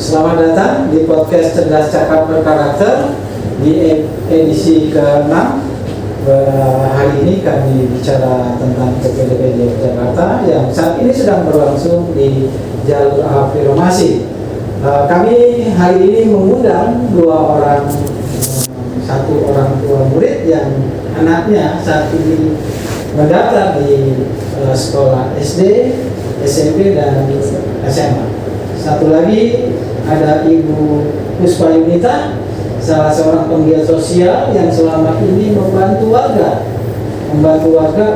Selamat datang di podcast Cerdas Cakap Berkarakter di edisi ke-6. Hari ini kami bicara tentang PPDB Jakarta yang saat ini sedang berlangsung di jalur afirmasi. Kami hari ini mengundang satu orang tua murid yang anaknya saat ini mendaftar di sekolah SD, SMP, dan SMA. Satu lagi ada Ibu Puspa Yunita, salah seorang penggiat sosial yang selama ini membantu warga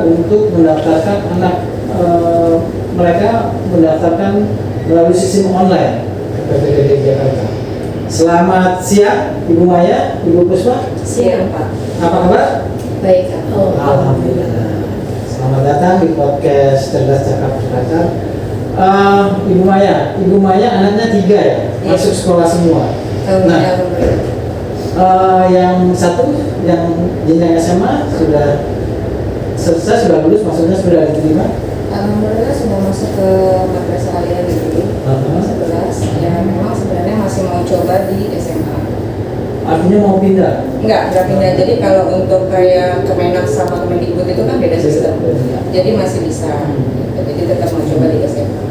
untuk mendaftarkan anak mereka mendaftarkan melalui sistem online PPDB Jakarta. Selamat siang Ibu Maya, Ibu Puspa. Siang Pak. Apa kabar? Baik Kak. Alhamdulillah. Selamat datang di podcast Cerdas Cakap Berkarakter. Ibu Maya anaknya 3 ya, masuk sekolah semua. Nah, yang satu yang jenjang SMA sudah selesai, sudah lulus, maksudnya sudah diterima. Alhamdulillah sudah masuk ke madrasah Aliyah Negeri 11. Ya memang sebenarnya masih mau coba di SMA. Artinya mau pindah? Enggak pindah. Jadi kalau untuk kayak Kemenak sama Kemendikbud itu kan beda sistem. Jadi masih bisa. Jadi tetap mau coba di SMA.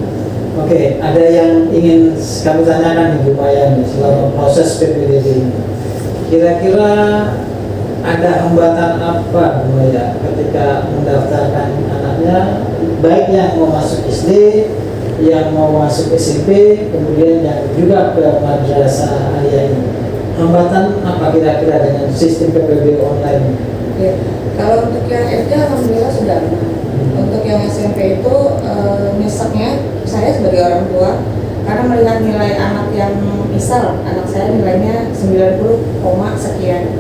Oke, ada yang ingin kami tanyakan Ibu Maya nih selama proses PPDB ini. Kira-kira ada hambatan apa Bu Maya ketika mendaftarkan anaknya, baik yang mau masuk SD, yang mau masuk SMP, kemudian yang juga ke madrasah Aliyah ini? Hambatan apa kira-kira dengan sistem PPDB online ini? Ya, kalau untuk yang SD alhamdulillah sudah aman. Untuk yang SMP itu nyeseknya saya sebagai orang tua karena melihat nilai anak yang misal anak saya nilainya 90, sekian,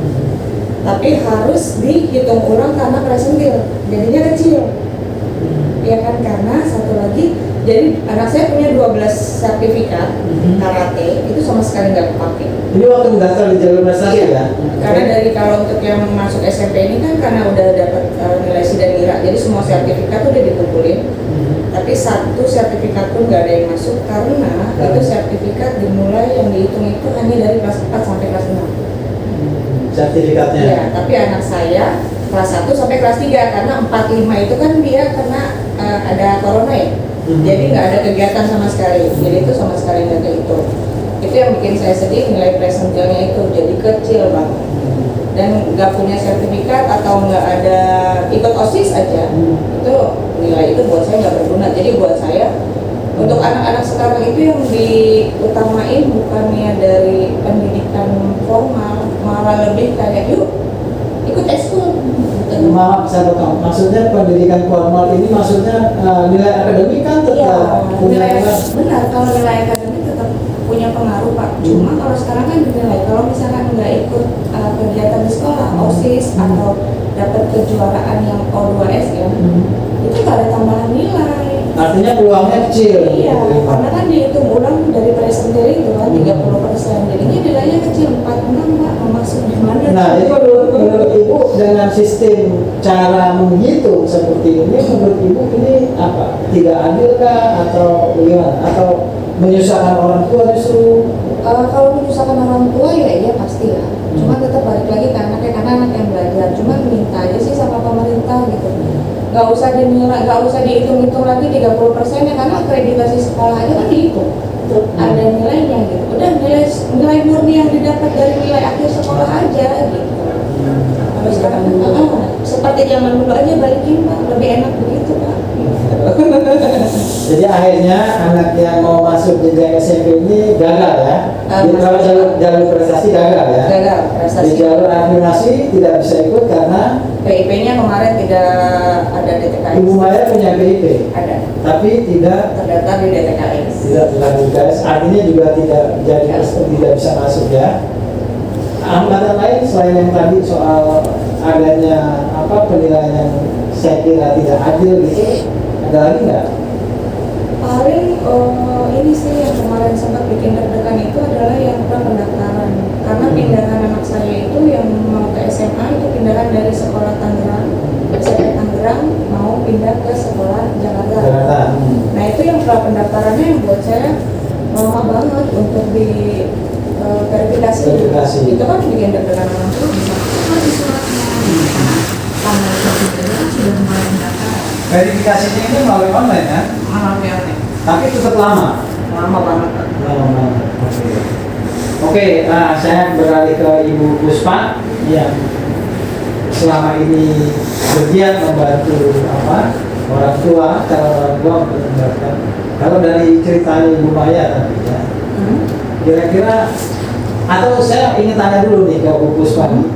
tapi harus dihitung ulang karena presentil jadinya kecil, ya kan, karena satu lagi jadi anak saya punya 12 sertifikat karate itu sama sekali nggak kepake. Ini waktu mendaftar di jalur prestasi ya? Karena dari kalau untuk yang masuk SMP ini kan karena udah dapat nilai SIDA NIRA, jadi semua sertifikat udah dikumpulin. Tapi satu sertifikat pun nggak ada yang masuk karena itu sertifikat dimulai yang dihitung itu hanya dari kelas 4 sampai kelas 6. Sertifikatnya? Ya, tapi anak saya kelas 1 sampai kelas 3 karena 4-5 itu kan dia karena ada corona ya. Jadi nggak ada kegiatan sama sekali, jadi itu sama sekali nggak kehitung. Itu yang bikin saya sedih, nilai presentilnya itu jadi kecil banget. Dan nggak punya sertifikat atau nggak ada ikut OSIS aja, itu nilai itu buat saya nggak berguna. Jadi buat saya untuk anak-anak sekarang itu yang diutamain bukannya dari pendidikan formal, malah lebih kayak yuk ikut ekskul. Maaf saya potong, maksudnya pendidikan formal ini maksudnya nilai akademik kan tetap nilai benar, kalau nilai akademik tetap punya pengaruh Pak. Cuma kalau sekarang kan dinilai kalau misalkan nggak ikut kegiatan di sekolah, OSIS atau dapat kejuaraan yang O2S ya, itu nggak ada tambahan nilai. Artinya peluangnya kecil. Iya, karena kan dihitung ulang dari presentil itu kan 30%, jadinya nilainya kecil 46 Pak, maksud gimana? Nah itu menurut Ibu dengan sistem cara menghitung seperti ini, menurut Ibu ini apa? Tidak adil kah atau bagaimana? Atau menyusahkan orang tua justru? Kalau menyusahkan orang tua ya iya pasti ya. Cuma tetap balik lagi karena anak yang belajar. Cuma minta aja sih sama pemerintah gitu. Nggak usah dinilai, nggak usah dihitung-hitung lagi 30% ya, karena akreditasi sekolah aja kan dihitung. Ada nilainya gitu. Udah nilai murni yang didapat dari nilai akhir sekolah aja gitu. Kalau sekarang seperti zaman dulu aja balikin Pak, lebih enak begitu Pak. Jadi akhirnya anak yang mau masuk jenjang SMP ini gagal ya? Kalau jalur prestasi gagal ya? Gagal prestasi. Di jalur afirmasi tidak bisa ikut karena PIP-nya kemarin tidak ada DTKS. Ibu Maya punya PIP? Ada. Tapi tidak terdaftar di DTKS. Tidak terlanjur guys, artinya juga tidak tidak bisa masuk ya. Hambatan lain selain yang tadi soal adanya penilaian yang saya kira tidak adil gitu, ada lagi nggak? Paling ini sih yang kemarin sempat bikin deg-degan itu adalah yang pendaftaran. Karena pindahan anak saya itu yang mau ke SMA itu pindahan dari sekolah Tangerang, SMP Tangerang mau pindah ke sekolah Jakarta. Nah itu yang pendaftarannya yang buat saya lama banget untuk di verifikasi. Itu kan bikin deg-degan orang tua bisa. Di suratnya tanggal 23 sudah mulai mendaftar. Verifikasinya itu melalui online kan? Melalui online. Tapi tetap lama. Lama banget. Lama banget. Oke, saya beralih ke Ibu Puspa yang selama ini bergiat membantu orang tua, calon orang tua untuk mendaftar. Kalau dari cerita Ibu Maya tadi ya, kira-kira atau saya ingin tanya dulu nih ke Bu Puspa nih,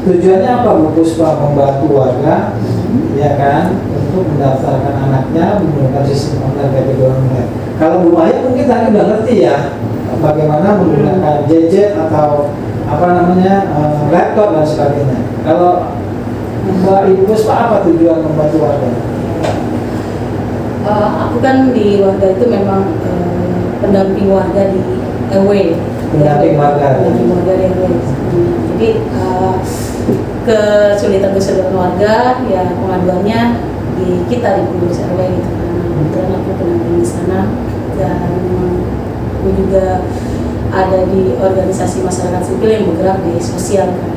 tujuannya apa Bu Puspa membantu warga, ya kan, untuk mendaftarkan anaknya menggunakan sistem online PPDB online. Kalau Bu Maya mungkin tadi udah ngerti ya bagaimana menggunakan gadget atau laptop dan sebagainya. Kalau Mbak Ibu Puspa apa tujuan membantu warga? Aku kan di warga itu memang pendamping warga di RW. Pendamping warga. Pendamping warga di RW. Jadi kesulitan warga ya pengaduannya di kita di pengurus RW gitu. Kebetulan aku pendamping di sana dan aku juga ada di organisasi masyarakat sipil yang bergerak di sosial kan.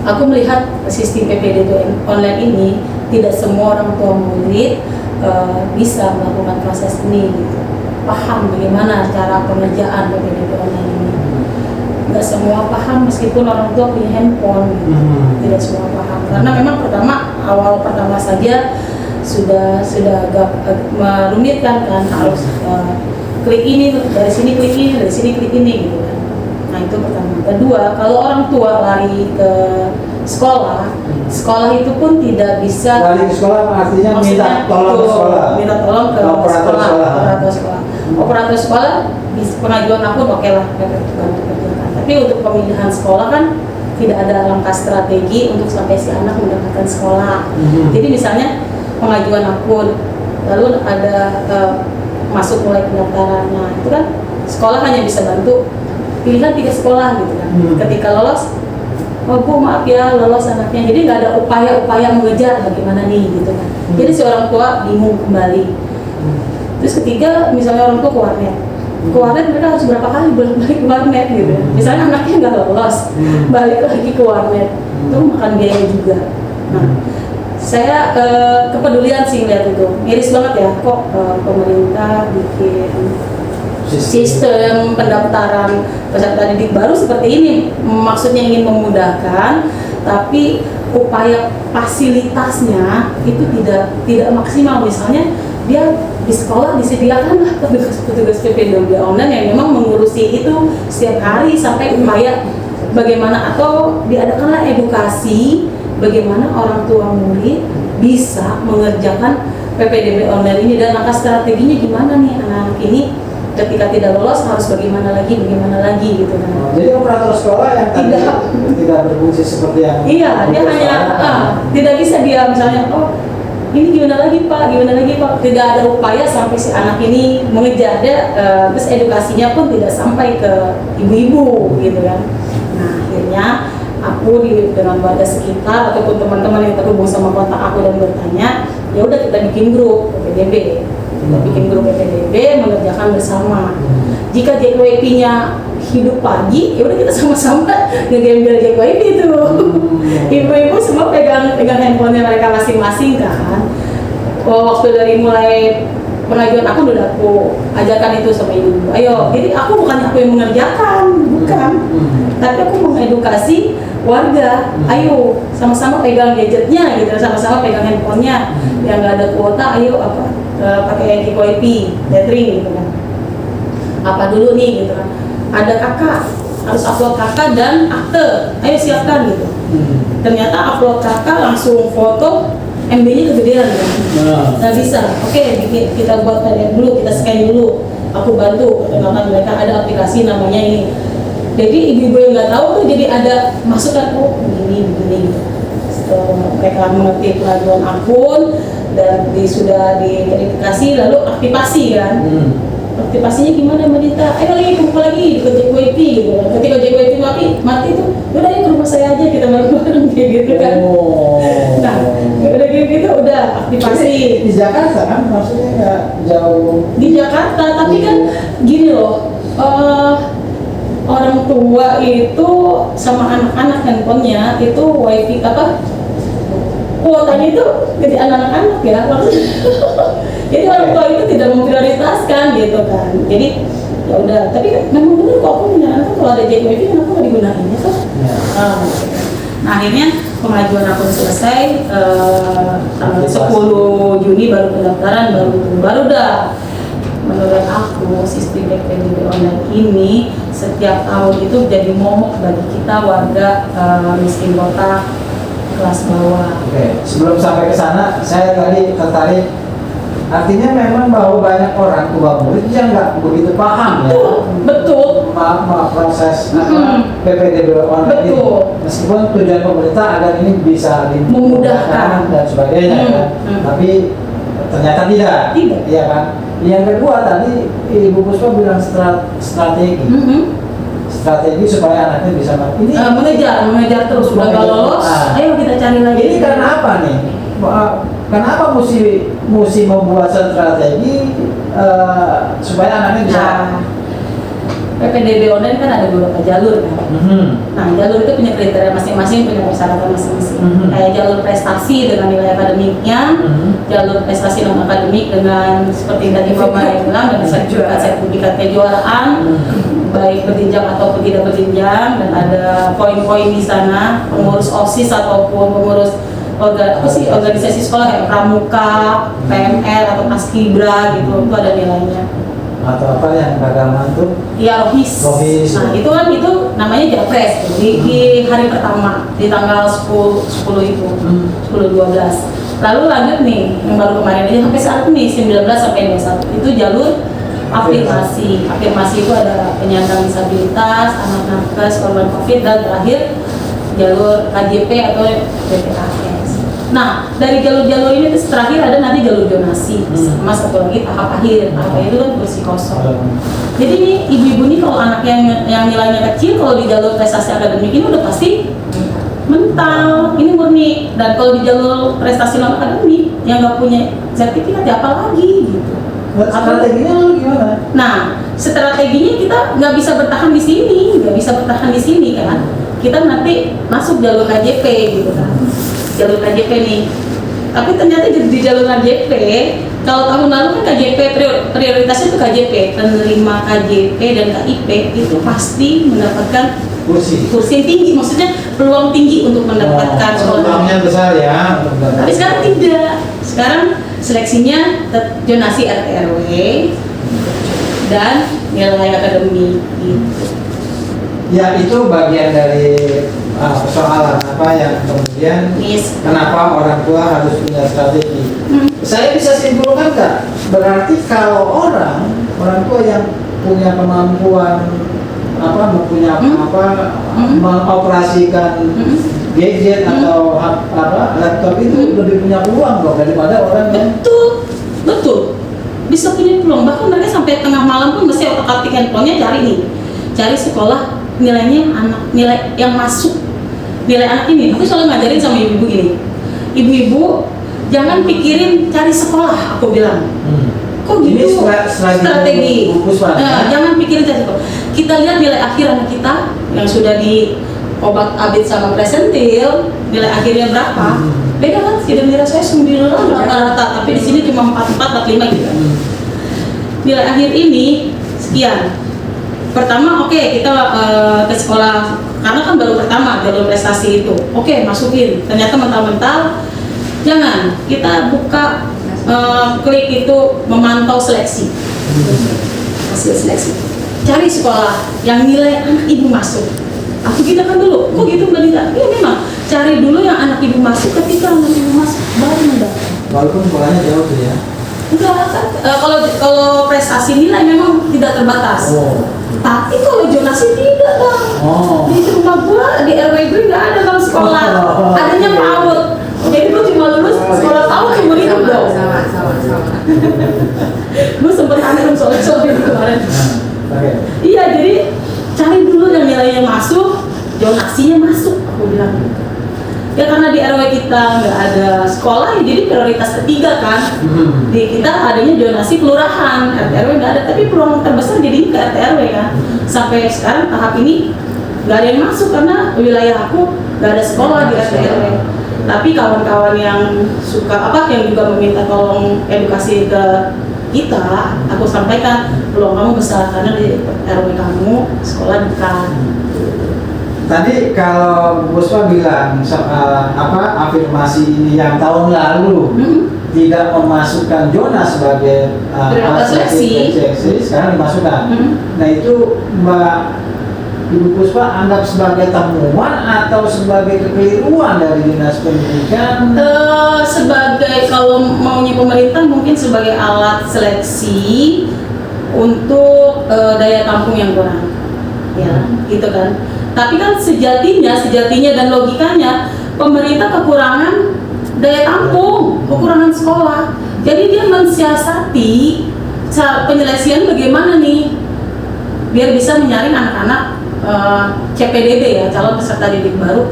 Aku melihat sistem PPDB online ini tidak semua orang tua murid bisa melakukan proses ini gitu. Paham bagaimana cara pengerjaan PPDB online ini. Tidak semua paham meskipun orang tua punya handphone gitu. Tidak semua paham karena memang awal pertama saja sudah agak merumitkan kan, harus klik ini dari sini, klik ini dari sini, klik ini gitu kan. Nah itu pertama. Kedua, kalau orang tua lari ke sekolah itu pun tidak bisa. Lari ke sekolah artinya minta tolong ke sekolah. Minta tolong ke operator sekolah. Operator sekolah pengajuan akun oke lah bantu kerjakan. Tapi untuk pemilihan sekolah kan tidak ada langkah strategi untuk sampai si anak mendapatkan sekolah. Jadi misalnya pengajuan akun, lalu ada masuk mulai pendaftaran. Nah itu kan sekolah hanya bisa bantu pilihan 3 sekolah gitu kan. Ketika lolos, oh Bu maaf ya lolos anaknya, jadi nggak ada upaya mengejar bagaimana nih gitu kan. Jadi si orang tua bingung kembali. Terus ketiga misalnya orang tua ke warnet mereka harus berapa kali balik ke warnet gitu. Misalnya anaknya nggak lolos, balik lagi ke warnet, itu makan biaya juga. Nah saya kepedulian sih lihat itu, miris banget ya kok pemerintah bikin sistem pendaftaran peserta didik baru seperti ini, maksudnya ingin memudahkan, tapi upaya fasilitasnya itu tidak maksimal. Misalnya dia di sekolah disediakan lah petugas PPDB online yang memang mengurusi itu setiap hari sampai upaya bagaimana, atau diadakanlah edukasi bagaimana orang tua murid bisa mengerjakan PPDB online ini dan langkah strateginya gimana nih anak-anak ini ketika tidak lolos harus bagaimana lagi gitu kan. Jadi operator sekolah yang tidak berfungsi seperti yang dia hanya tidak bisa dia misalnya ini gimana lagi pak, tidak ada upaya sampai si anak ini mengejar dia, terus edukasinya pun tidak sampai ke ibu-ibu gitu kan. Nah akhirnya aku dengan warga sekitar ataupun teman-teman yang terhubung sama kontak aku dan bertanya, ya udah kita bikin grup PPDB. Kita bikin grup PPDB mengerjakan bersama. Jika JKWP-nya hidup pagi, ya udah kita sama-sama nge-gembel JKWP itu. Ibu-ibu semua pegang handphonenya mereka masing-masing kan. Waktu dari mulai pengajuan aku udah aku ajarkan itu sama ibu. Ayo, jadi aku bukan aku yang mengerjakan, bukan. Tapi aku mengedukasi warga. Ayo, sama-sama pegang gadgetnya gitu, sama-sama pegang handphonenya. Yang nggak ada kuota, ayo pakai JKWP, tethering gitu kan. Apa dulu nih gitu kan. Ada kakak, harus upload kakak dan akte. Ayo siapkan gitu. Ternyata upload kakak langsung foto, MB-nya kegedean kan. Nggak bisa. Oke, kita buat PDF dulu, kita scan dulu. Aku bantu, karena mereka ada aplikasi namanya ini. Jadi ibu-ibu yang nggak tahu tuh jadi ada masukan, begini gitu. Setelah mereka mengerti pengajuan akun dan sudah diverifikasi, lalu aktivasi kan. Aktivasinya gimana Mbak Dita? Ayo lagi kumpul lagi di JKWP gitu. Ketika JKWP mati itu, udah ya ke rumah saya aja kita bareng-bareng gitu kan. Nah, udah gitu udah aktivasi. masih di Jakarta kan, maksudnya nggak jauh. di Jakarta, tapi kan gini loh, orang tua itu sama anak-anak handphonenya itu wifi apa kuotanya itu gede anak-anak ya maksudnya. Jadi orang tua itu tidak memprioritaskan gitu kan. Jadi ya udah, tapi memang benar kok aku menyarankan kalau ada JWiFi kenapa nggak digunain ya kan? Ya. Nah akhirnya pengajuan aku selesai tanggal 10 Juni baru pendaftaran baru dah. Menurut aku sistem PPDB online ini setiap tahun itu jadi momok bagi kita warga miskin kota kelas bawah. Oke, sebelum sampai ke sana, saya tadi tertarik. Artinya memang bahwa banyak orang tua murid yang nggak begitu paham ya. Betul. Proses PPDB online ini. Betul. Meskipun tujuan pemerintah agar ini bisa Memudahkan dan sebagainya kan. Tapi ternyata tidak. Tidak. Iya kan. Yang kedua tadi Ibu Puspa bilang strategi. Strategi supaya anaknya bisa ini mengejar terus udah nggak lolos, ayo kita cari lagi. ini karena apa nih? Kenapa mesti membuat strategi supaya anaknya bisa PPDB online kan ada beberapa jalur kan. Nah jalur itu punya kriteria masing-masing, punya persyaratan masing-masing. Kayak jalur prestasi dengan nilai akademiknya, jalur prestasi non akademik dengan seperti tadi Bapak bilang dengan sertifikat kejuaraan, baik berjenjang ataupun tidak berjenjang, dan ada poin-poin di sana pengurus OSIS ataupun pengurus organisasi sekolah kayak pramuka, PMR atau paskibra gitu, itu ada nilainya. Atau apa yang keagamaan tuh? Iya, rohis. Nah itu kan itu namanya japres di hari pertama di tanggal 10 itu 10-12. Lalu lanjut nih yang baru kemarin aja sampai saat ini 19 sampai 21 itu jalur afirmasi. Afirmasi itu ada penyandang disabilitas, anak nakes, korban COVID, dan terakhir jalur KJP atau BPKS. Nah, dari jalur-jalur ini terus terakhir ada nanti jalur donasi, sama satu lagi tahap akhir. Tahap akhir itu kan kursi kosong. Jadi ini ibu-ibu nih kalau anak yang nilainya kecil, kalau di jalur prestasi akademik ini udah pasti mental, ini murni. Dan kalau di jalur prestasi non akademik yang nggak punya sertifikat ya apa lagi gitu. Strateginya gimana? Nah, strateginya kita nggak bisa bertahan di sini, kan? Kita nanti masuk jalur KJP gitu kan, jalur KJP nih. Tapi ternyata di jalur KJP, kalau tahun lalu kan KJP prioritasnya itu KJP, penerima KJP dan KIP itu pasti mendapatkan kursi yang tinggi, maksudnya peluang tinggi untuk mendapatkan peluangnya besar ya. Tapi sekarang tidak. Sekarang seleksinya zonasi RT RW dan nilai akademik gitu. Ya itu bagian dari persoalan apa yang kemudian kenapa orang tua harus punya strategi. Saya bisa simpulkan Kak, berarti kalau orang tua yang punya kemampuan mengoperasikan gadget atau laptop itu lebih punya peluang loh daripada orang yang betul bisa punya peluang. Bahkan mereka sampai tengah malam pun mesti otak-atik handphonenya cari sekolah nilai yang masuk, nilai anak ini. Aku selalu ngajarin sama ibu-ibu gini, ibu-ibu jangan pikirin cari sekolah, aku bilang. Kok gitu? Ini strategi. Jangan pikirin cari sekolah. Kita lihat nilai akhir anak kita yang sudah di obat abit sama presentil, nilai akhirnya berapa? Beda kan? Tidak nilai saya 9 rata-rata, tapi di sini cuma 44, 45 gitu. Nilai akhir ini sekian. Pertama, kita ke sekolah, karena kan baru pertama jalur prestasi itu. Masukin. Ternyata mental-mental, jangan. Kita buka klik itu memantau seleksi, hasil seleksi. Cari sekolah yang nilai anak ibu masuk. Aku kita kan dulu, kok gitu Mbak Dita? Iya memang, cari dulu yang anak ibu masuk. Ketika anak ibu masuk, baru mendaftar. Walaupun sekolahnya jauh tuh ya. Enggak kan, kalau prestasi nilai memang tidak terbatas. Tapi kalau zonasi tidak Bang. Di rumah gua, di RW gue nggak ada Bang sekolah. Adanya PAUD. Jadi gua cuma lulus sekolah PAUD cuma itu dong. Sama. Gua sempet aneh soal itu kemarin. Iya, jadi cari dulu yang nilainya masuk, zonasinya masuk, aku bilang. Ya karena di RW kita nggak ada sekolah, ya jadi prioritas ketiga kan. Di kita adanya zonasi kelurahan, RT RW nggak ada, tapi peluang terbesar jadi ke RT RW kan. Sampai sekarang tahap ini nggak ada yang masuk karena wilayah aku nggak ada sekolah di RT RW. Tapi kawan-kawan yang suka yang juga meminta tolong edukasi ke kita, aku sampaikan peluang kamu besar karena di RW kamu sekolah dekat. Tadi kalau Bu Puspa bilang soal afirmasi yang tahun lalu tidak memasukkan zona sebagai alat seleksi, sekarang dimasukkan. Nah itu Mbak Ibu Puspa anggap sebagai temuan atau sebagai kekeliruan dari Dinas Pendidikan? Sebagai, kalau maunya pemerintah mungkin sebagai alat seleksi untuk daya tampung yang kurang, ya gitu kan. Tapi kan sejatinya dan logikanya pemerintah kekurangan daya tampung, kekurangan sekolah. Jadi dia mensiasati penyeleksian bagaimana nih biar bisa menyaring anak-anak CPDB ya, calon peserta didik baru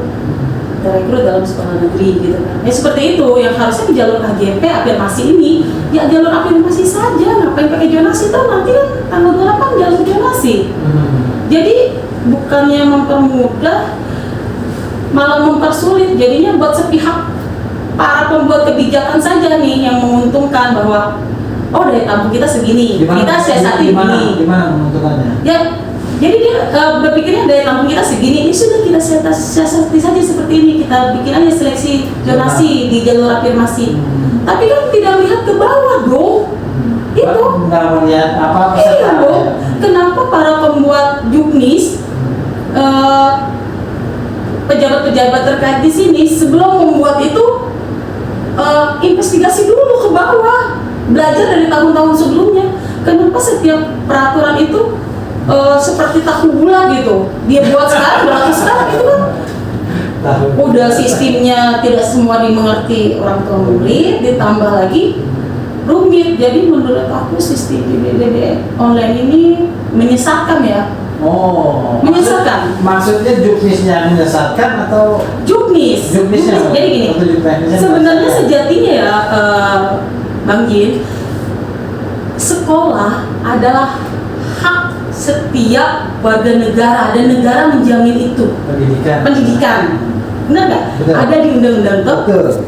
direkrut dalam sekolah negeri gitu kan. Ya seperti itu yang harusnya di jalur KJP afirmasi ini ya jalur afirmasi saja, ngapain pakai zonasi tuh, nanti kan tanggal 28 jalur zonasi. Jadi bukannya mempermudah malah mempersulit, jadinya buat sepihak para pembuat kebijakan saja nih yang menguntungkan bahwa daya tampung kita segini, kita siasati begini. Gimana menentukannya? Ya, jadi dia berpikirnya daya tampung kita segini, ini sudah kita siasati saja seperti ini, kita bikin aja seleksi zonasi di jalur afirmasi. Tapi kan tidak lihat ke bawah dong. Itu nggak melihat apa peserta. Iya dong. Kenapa para pembuat juknis pejabat-pejabat terkait di sini sebelum membuat itu investigasi dulu ke bawah, belajar dari tahun-tahun sebelumnya. Kenapa setiap peraturan itu seperti tahu bulat gitu, dia buat sekarang berarti sekarang itu kan udah sistemnya tidak semua dimengerti orang tua murid, ditambah lagi rumit. Jadi menurut aku sistem PPDB online ini menyesatkan ya. Menyesatkan. Maksudnya juknisnya menyesatkan atau juknisnya. Jadi gini, sebenarnya sejatinya ya Bang Jin, sekolah adalah hak setiap warga negara dan negara menjamin itu. Pendidikan. Benar nggak? Ada di undang-undang tuh. Betul.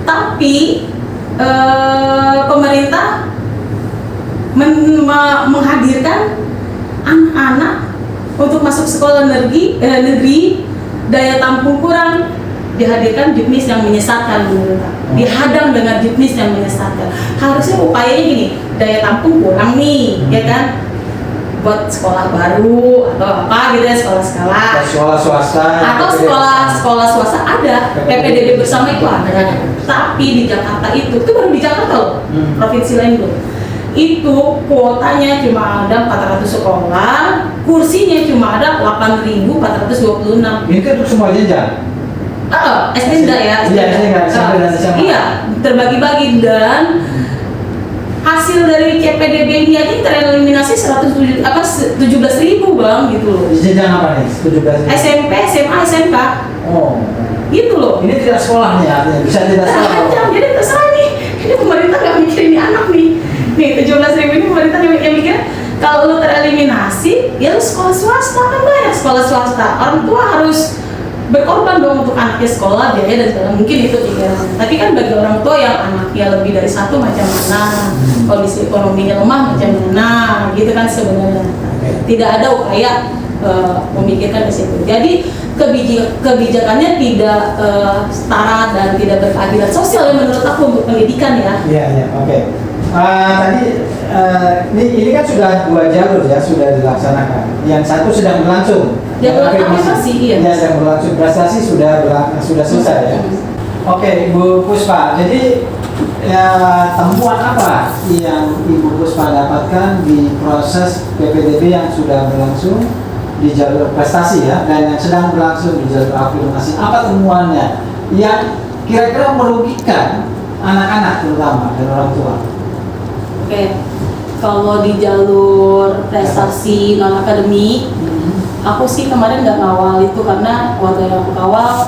Tapi pemerintah menghadirkan anak-anak untuk masuk sekolah negeri daya tampung kurang, dihadirkan juknis yang menyesatkan pemerintah, dihadang dengan juknis yang menyesatkan. Harusnya upayanya gini, daya tampung kurang nih, ya kan, buat sekolah baru atau apa gitu ya, sekolah swasta atau sekolah swasta ada PPDB bersama itu ada. Tapi di Jakarta itu baru di Jakarta loh, provinsi lain belum. Itu kuotanya cuma ada 400 sekolah, kursinya cuma ada 8.426. Ini kan untuk semua jenjang? SD enggak ya? Iya, terbagi-bagi. Dan hasil dari CPDB ini aja tereliminasi 17.000 Bang, gitu loh. Jenjang apa nih? 17.000? SMP, SMA, SMK. Oh, gitu loh. Ini tidak sekolah nih, artinya bisa tidak sekolah. Jadi terserah nih, ini pemerintah nggak mikirin ini anak nih. Nih 17.000 ini pemerintah yang mikir kalau lo tereliminasi, ya lo sekolah swasta, kan banyak sekolah swasta. Orang tua harus berkorban dong untuk anaknya sekolah, biaya dan segala mungkin itu pikiran. Tapi kan bagi orang tua yang anaknya lebih dari satu macam mana, kondisi ekonominya lemah macam mana, gitu kan sebenarnya. Tidak ada upaya memikirkan ke situ. Jadi kebijakannya tidak setara dan tidak berkeadilan sosial yang menurut aku untuk pendidikan ya. Iya, oke. Tadi ini kan sudah 2 jalur ya, sudah dilaksanakan. Yang satu sedang berlangsung. Jalur afirmasi, iya. Ya, sedang berlangsung. Prestasi sudah selesai ya. Oke, Ibu Puspa. Jadi temuan apa yang Ibu Puspa dapatkan di proses PPDB yang sudah berlangsung di jalur prestasi ya, dan yang sedang berlangsung di jalur afirmasi? Apa temuannya yang kira-kira merugikan anak-anak terutama dan orang tua? Oke, kalau di jalur prestasi non akademik aku sih kemarin nggak ngawal itu karena warga yang aku kawal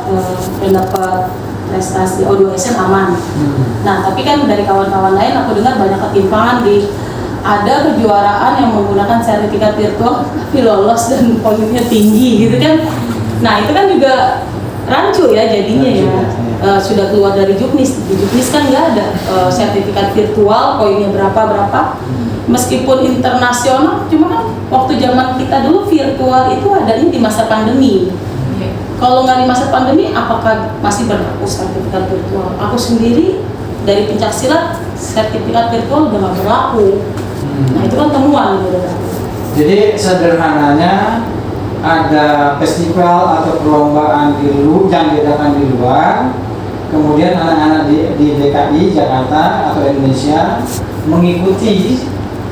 mendapat prestasi O2SN aman. Nah tapi kan dari kawan-kawan lain aku dengar banyak ketimpangan ada kejuaraan yang menggunakan sertifikat virtual tapi lolos dan poinnya tinggi gitu kan. Nah itu kan juga rancu ya jadinya ya. Sudah keluar dari Juknis. Di Juknis kan nggak ada sertifikat virtual poinnya berapa. Meskipun internasional, cuma kan waktu zaman kita dulu virtual itu adanya di masa pandemi. Kalau nggak di masa pandemi, apakah masih berlaku sertifikat virtual? Aku sendiri dari pencaksilat sertifikat virtual udah nggak berlaku. Nah itu kan temuan gitu. Jadi sederhananya ada festival atau perlombaan yang diadakan di luar, kemudian anak-anak di DKI Jakarta atau Indonesia mengikuti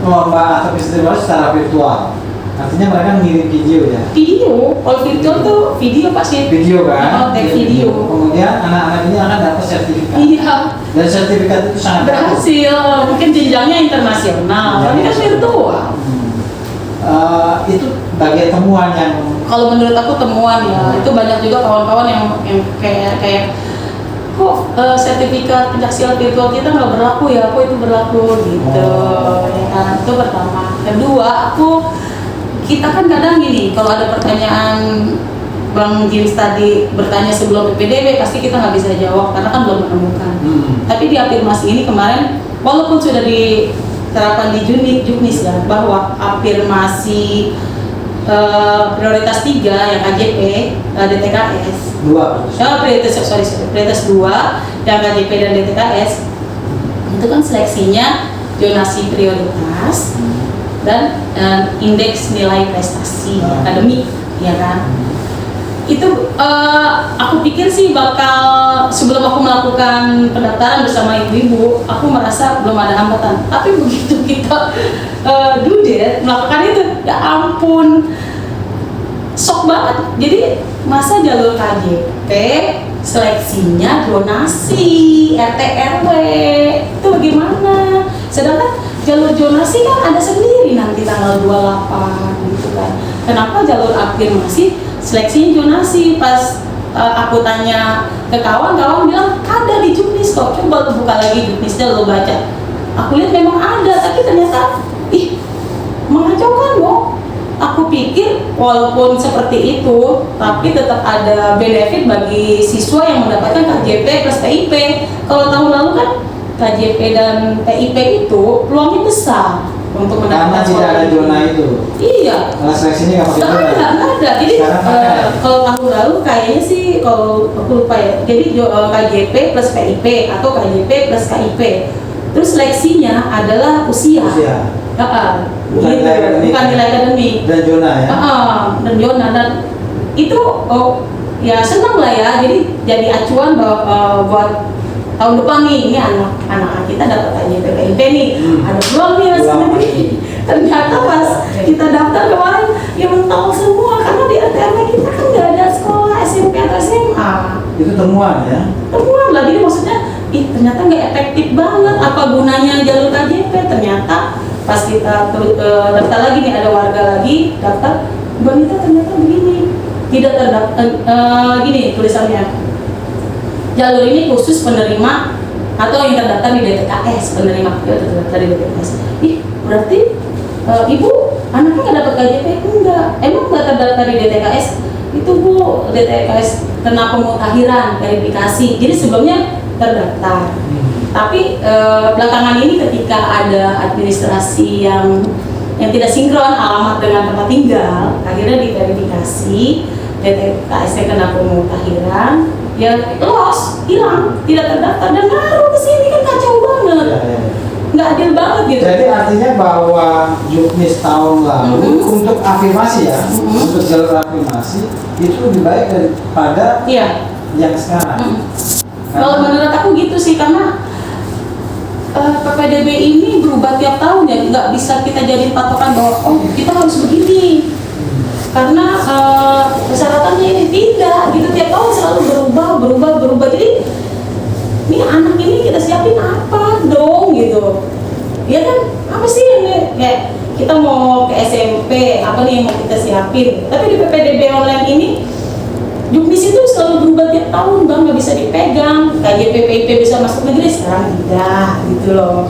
lomba atau festival secara virtual. Artinya mereka mengirim video ya. Video, kalau virtual tuh video pasti. Video kan? Video. Kemudian anak-anak ini akan dapat sertifikat. Iya. Dan sertifikat itu sangat berhasil. Mungkin jenjangnya internasional. Tapi kan virtual. Itu bagian temuan yang. Kalau menurut aku temuan ya. Itu banyak juga kawan-kawan yang kayak kok sertifikat pencaksilat virtual kita nggak berlaku ya, kok itu berlaku gitu. Ya kan, itu pertama. Kedua, kita kan kadang gini, kalau ada pertanyaan Bang James tadi bertanya sebelum PPDB, pasti kita nggak bisa jawab karena kan belum menemukan. Tapi di afirmasi ini kemarin, walaupun sudah diterapkan di Juknis ya, bahwa afirmasi prioritas 3 yang KJP, DTKS prioritas 2 yang KJP dan DTKS itu kan seleksinya zonasi prioritas dan indeks nilai prestasi akademik ya kan. Itu aku pikir sih bakal sebelum aku melakukan pendaftaran bersama ibu-ibu aku merasa belum ada hambatan, tapi begitu kita melakukan itu ya ampun sok banget. Jadi masa jalur KJP seleksinya zonasi RT RW itu bagaimana, sedangkan jalur zonasi kan ada sendiri nanti tanggal 28 gitu kan. Kenapa jalur afirmasi seleksinya zonasi? Pas aku tanya ke kawan bilang ada di Juknis kok, coba lu buka lagi Juknisnya lu baca. Aku lihat memang ada, tapi ternyata mengacaukan dong. Aku pikir walaupun seperti itu, tapi tetap ada benefit bagi siswa yang mendapatkan KJP plus PIP. Kalau tahun lalu kan KJP dan PIP itu peluangnya besar untuk mendapatkan. Karena tidak ada zona itu. Iya. Karena seleksinya nggak ada. Jadi kalau tahun lalu kayaknya sih kalau aku lupa ya. Jadi KJP plus PIP atau KJP plus KIP. Terus seleksinya adalah usia. Bukan nilai akademik. Dan zona ya. Dan zona dan itu ya senang lah ya. Jadi acuan buat tahun depan nih, ini anak-anak kita dapat KJP PIP nih, ada peluang nih Mas Menteri. Ternyata pas kita daftar kemarin ya mental semua karena di RT kita kan nggak ada sekolah SMP atau SMA. Itu temuan ya? Temuan lah, jadi maksudnya ternyata nggak efektif banget. Apa gunanya jalur KJP? Ternyata pas kita daftar lagi nih, ada warga lagi daftar, Mbak Nita ternyata begini, tidak terdaftar gini tulisannya, jalur ini khusus penerima atau yang terdaftar di DTKS, penerima yang terdaftar di DTKS. Berarti ibu anaknya nggak dapat KJP? Enggak, emang nggak terdaftar di DTKS? Itu Bu, DTKS kena pemutahiran verifikasi, jadi sebelumnya terdaftar. Tapi belakangan ini ketika ada administrasi yang tidak sinkron alamat dengan tempat tinggal, akhirnya diverifikasi, DTKS kena pemutahiran, ya lost, hilang, tidak terdaftar dan baru ke sini, kan kacau banget. Nggak adil banget gitu. Jadi artinya bahwa Juknis tahun lalu untuk afirmasi ya, untuk jalur afirmasi itu lebih baik daripada yang sekarang. Kalau menurut aku gitu sih, karena PPDB ini berubah tiap tahun ya, nggak bisa kita jadiin patokan bahwa kita harus begini. Karena persyaratannya ini tidak gitu, tiap tahun selalu berubah. Jadi ini anak ini kita siapin apa dong gitu, ya kan? Apa sih ini kayak kita mau ke SMP apa nih yang mau kita siapin. Tapi di PPDB online ini juknis itu selalu berubah tiap tahun bang, nggak bisa dipegang. KJP PIP bisa masuk negeri, sekarang tidak gitu loh.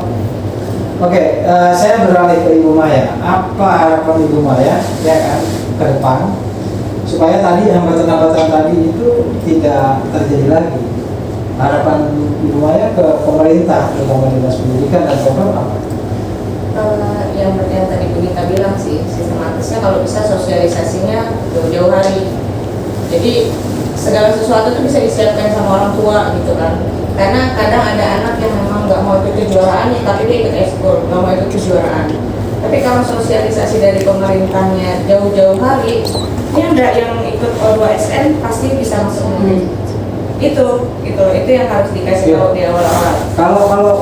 Oke, saya beralih ke Ibu Maya. Apa harapan Ibu Maya ya kan ke depan supaya tadi hambatan-hambatan tadi itu tidak terjadi lagi? Harapan Ibu Maya ke pemerintah, terutama dinas pendidikan dan program apa? Yang tadi Bu Gita bilang sih, sistematisnya kalau bisa sosialisasinya jauh-jauh hari. Jadi segala sesuatu itu bisa disiapkan sama orang tua gitu kan. Karena kadang ada anak yang memang nggak mau ikut kejuaraan, tapi dia ikut ekskul, nggak mau ikut kejuaraan. Tapi kalau sosialisasi dari pemerintahnya jauh-jauh hari, ini ada yang ikut O2SN pasti bisa masuk negeri. Itu yang harus dikasih tahu di awal-awal.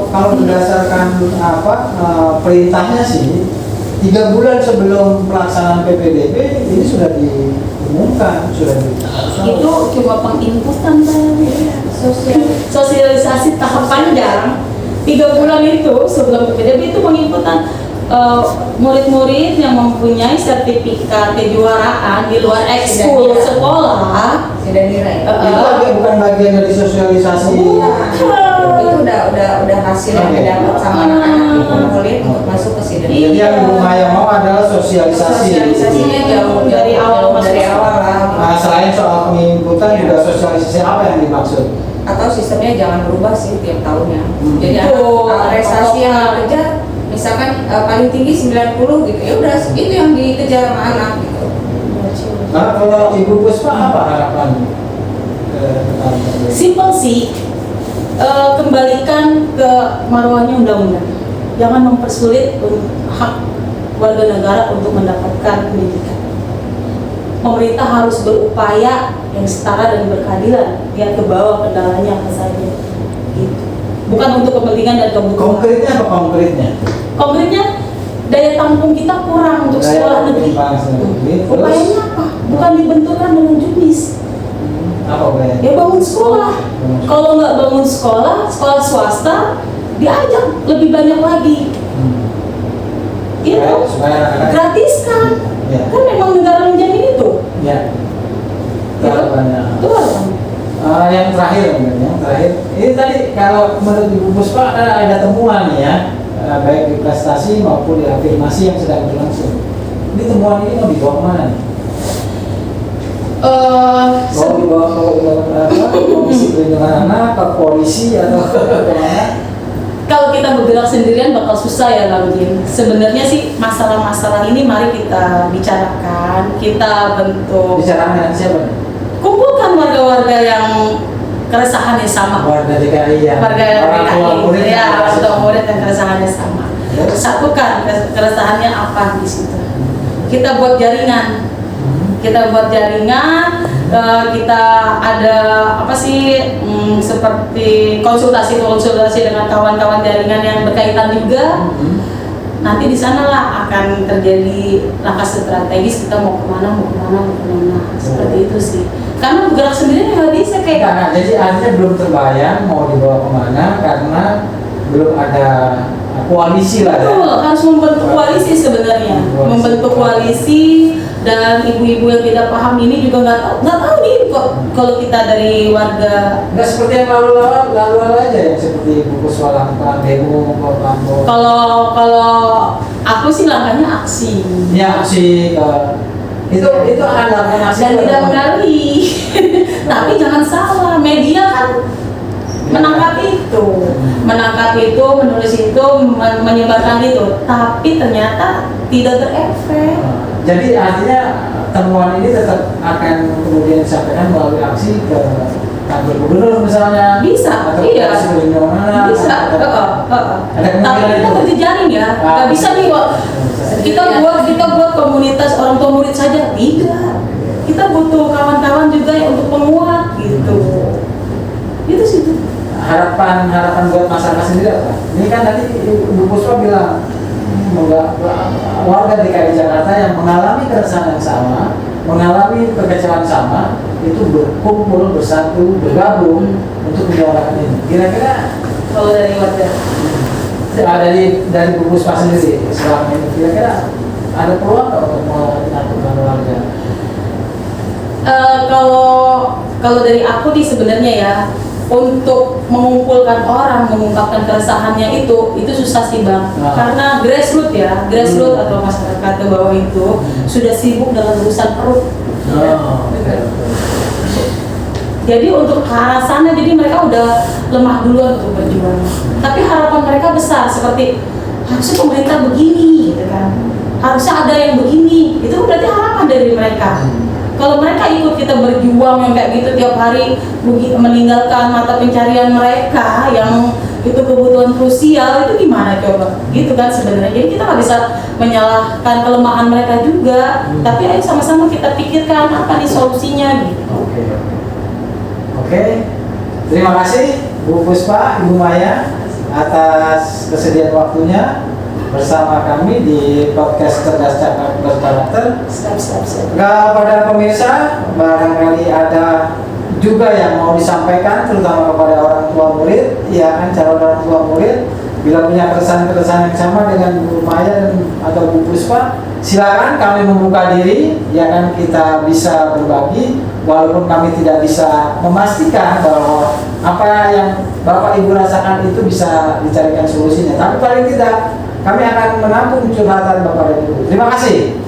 Kalau berdasarkan perintahnya sih 3 bulan sebelum pelaksanaan PPDB ini sudah diumumkan, sudah Itu cuma penginputan sosialisasi tahap panjang 3 bulan itu sebelum PPDB itu penginputan murid-murid yang mempunyai sertifikat kejuaraan di luar ekskul sekolah Sudah nilai. itu bukan bagian dari sosialisasi. Itu udah hasil yang didapat sama anak-anak dikumpulin untuk masuk ke sidang. Jadi yang Ibu Maya mau adalah Sosialisasinya jauh dari awal lah. Nah, selain soal penginputan juga sosialisasi apa yang dimaksud? Atau sistemnya jangan berubah sih tiap tahunnya. Jadi Betul. anak prestasi yang dikejar, misalkan paling tinggi 90 gitu, ya udah itu yang dikejar sama anak gitu. Nah, kalau Ibu Puspa apa harapan? Simpel sih, kembalikan ke marwahnya undang-undang. Jangan mempersulit hak warga negara untuk mendapatkan pendidikan. Pemerintah harus berupaya yang setara dan berkeadilan, biar ke bawah kendalanya apa saja. Gitu. Bukan untuk kepentingan dan kebutuhan. Konkretnya apa konkretnya? Konkretnya daya tampung kita kurang untuk sekolah negeri. Upayanya apa? Bukan dibenturkan dengan juknis. Apa upayanya? Ya bangun sekolah. Kalau nggak bangun sekolah, sekolah swasta diajak lebih banyak lagi. Gitu. Supaya Gratiskan. Ya. Kan memang negara menjamin itu. Ya. Ya. Harapannya. Itu harapan. Yang terakhir mungkin yang terakhir ini tadi kalau menurut Ibu Puspa ada temuan nih ya, baik di prestasi maupun di afirmasi yang sedang berlangsung. Ini temuan ini mau dibawa kemana nih? Mau dibawa ke Komisi Perlindungan Anak, ke polisi atau ke mana? Kalau kita bergerak sendirian bakal susah ya Laudin. Sebenarnya sih masalah-masalah ini mari kita bicarakan, kita bentuk. Bicarakan dengan siapa nih? Kumpulkan warga-warga yang keresahannya sama. Warga DKI ya. Warga Orang tua murid DKI, ya, yang orang tua murid yang keresahannya sama. Terus? Satukan keresahannya apa di situ. Kita buat jaringan. Kita buat jaringan. Kita ada apa sih seperti konsultasi dengan kawan-kawan jaringan yang berkaitan juga. Nanti di sanalah akan terjadi langkah strategis kita mau kemana seperti itu sih. Karena bergerak sendiri nggak bisa kayak. Karena jadi artinya belum terbayang mau dibawa kemana karena belum ada koalisi lah. Betul, harus membentuk koalisi sebenarnya. Membentuk koalisi dan ibu-ibu yang tidak paham ini juga nggak tahu nih kok kalau kita dari warga. Nggak seperti yang lalu aja yang seperti buku soal demo Kampung. Kalau aku sih langkahnya aksi. Ya aksi itu ada aksi Dan tidak mengaruhi. Tapi jangan salah, media kan menangkap itu, menulis itu, menyebarkan itu, tapi ternyata tidak berefek. Jadi artinya temuan ini tetap akan kemudian disampaikan melalui aksi ke kantor gubernur misalnya. Bisa, atau iya. Komisi Perlindungan Anak, Bisa. Ada Tapi kita itu. berjejaring ya, nggak bisa nih kok. Kita buat komunitas orang tua murid saja tidak. Kita butuh kawan-kawan juga yang untuk penguat gitu. Itu sih tuh. Harapan buat masyarakat sendiri apa? Ini kan tadi Ibu Puspa bilang warga DKI Jakarta yang mengalami keresahan yang sama, mengalami kekecewaan sama, itu berkumpul, bersatu, bergabung untuk menyuarakan ini. Kira-kira Kalau dari warga dari Bu Puspa sendiri selama ini kira-kira ada peluang nggak untuk menyatukan warga? Kalau dari aku nih sebenarnya ya, untuk mengumpulkan orang, mengungkapkan keresahannya itu susah sih Bang. Nah. Karena grassroots atau masyarakat ke bawah itu sudah sibuk dalam urusan perut. Ya, benar. Jadi untuk ke arah sana, jadi mereka udah lemah duluan untuk berjuang. Tapi harapan mereka besar, seperti harusnya pemerintah begini, gitu kan. Harusnya ada yang begini, itu berarti harapan dari mereka. Kalau mereka ikut kita berjuang yang kayak gitu tiap hari, meninggalkan mata pencarian mereka yang itu kebutuhan krusial, itu gimana coba? Gitu kan sebenarnya. Jadi kita nggak bisa menyalahkan kelemahan mereka juga, tapi ayo sama-sama kita pikirkan apa nih solusinya gitu. Oke. Terima kasih Bu Puspa, Ibu Maya atas kesediaan waktunya bersama kami di podcast Cerdas Cakap Berkarakter. Siap. Kepada pemirsa, barangkali ada juga yang mau disampaikan, terutama kepada orang tua murid, ya kan, calon orang tua murid, bila punya keresahan-keresahan yang sama dengan Bu Maya atau Bu Puspa, silakan kami membuka diri, ya kan, kita bisa berbagi, walaupun kami tidak bisa memastikan bahwa apa yang Bapak Ibu rasakan itu bisa dicarikan solusinya, tapi paling tidak kami akan menampung curhatan Bapak dan Ibu. Terima kasih.